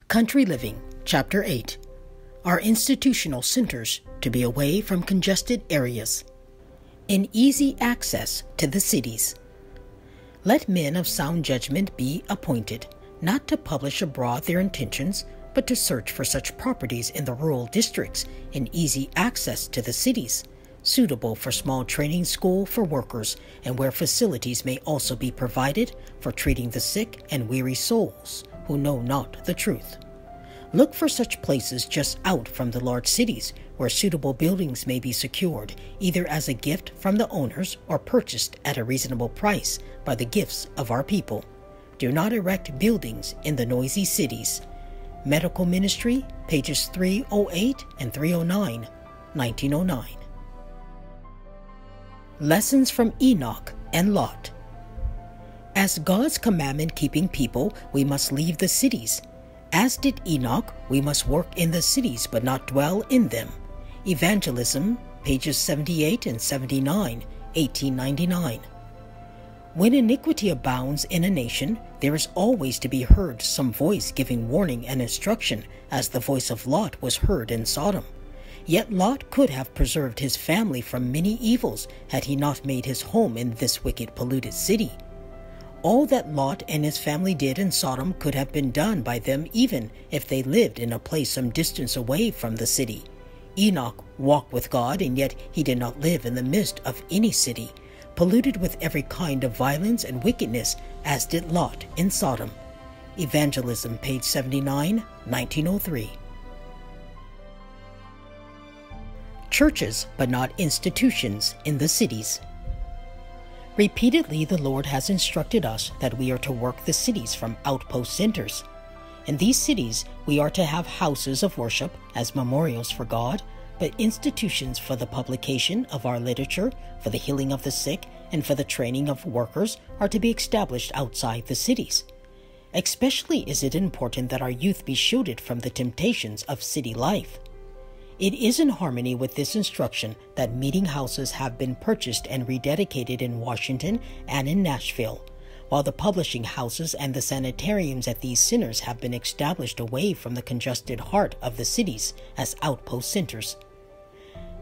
Country Living, Chapter 8. Our institutional centers to be away from congested areas. In easy access to the cities. Let men of sound judgment be appointed, not to publish abroad their intentions, but to search for such properties in the rural districts in easy access to the cities, suitable for small training school for workers, and where facilities may also be provided for treating the sick and weary souls who know not the truth. Look for such places just out from the large cities, where suitable buildings may be secured, either as a gift from the owners or purchased at a reasonable price by the gifts of our people. Do not erect buildings in the noisy cities. Medical Ministry, pages 308 and 309, 1909. Lessons from Enoch and Lot. As God's commandment-keeping people, we must leave the cities. As did Enoch, we must work in the cities but not dwell in them. Evangelism, pages 78 and 79, 1899. When iniquity abounds in a nation, there is always to be heard some voice giving warning and instruction, as the voice of Lot was heard in Sodom. Yet Lot could have preserved his family from many evils had he not made his home in this wicked, polluted city. All that Lot and his family did in Sodom could have been done by them even if they lived in a place some distance away from the city. Enoch walked with God, and yet he did not live in the midst of any city, polluted with every kind of violence and wickedness, as did Lot in Sodom. Evangelism, page 79, 1903. Churches, but not institutions, in the cities. Repeatedly, the Lord has instructed us that we are to work the cities from outpost centers. In these cities, we are to have houses of worship as memorials for God, but institutions for the publication of our literature, for the healing of the sick, and for the training of workers are to be established outside the cities. Especially is it important that our youth be shielded from the temptations of city life. It is in harmony with this instruction that meeting houses have been purchased and rededicated in Washington and in Nashville, while the publishing houses and the sanitariums at these centers have been established away from the congested heart of the cities as outpost centers.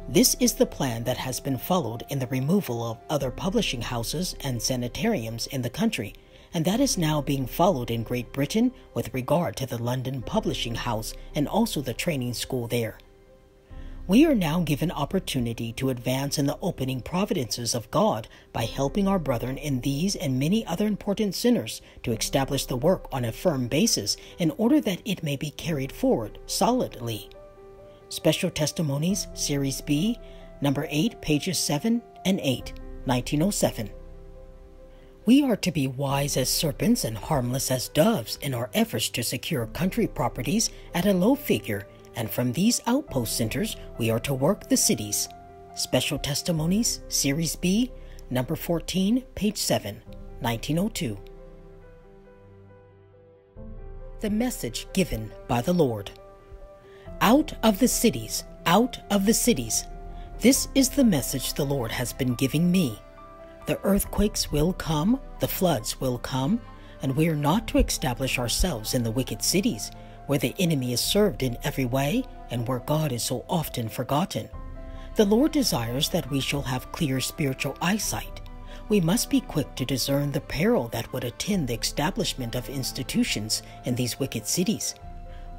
This is the plan that has been followed in the removal of other publishing houses and sanitariums in the country, and that is now being followed in Great Britain with regard to the London Publishing House and also the training school there. We are now given opportunity to advance in the opening providences of God by helping our brethren in these and many other important centers to establish the work on a firm basis in order that it may be carried forward solidly. Special Testimonies, Series B, number 8, pages 7 and 8, 1907. We are to be wise as serpents and harmless as doves in our efforts to secure country properties at a low figure, and from these outpost centers we are to work the cities. Special Testimonies, Series B, number 14, page 7, 1902. The message given by the Lord. Out of the cities, out of the cities. This is the message the Lord has been giving me. The earthquakes will come, the floods will come, and we are not to establish ourselves in the wicked cities, where the enemy is served in every way and where God is so often forgotten. The Lord desires that we shall have clear spiritual eyesight. We must be quick to discern the peril that would attend the establishment of institutions in these wicked cities.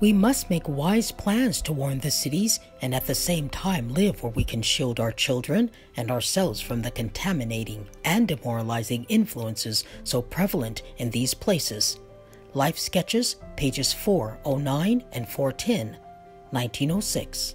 We must make wise plans to warn the cities and at the same time live where we can shield our children and ourselves from the contaminating and demoralizing influences so prevalent in these places. Life Sketches, pages 409 and 410, 1906.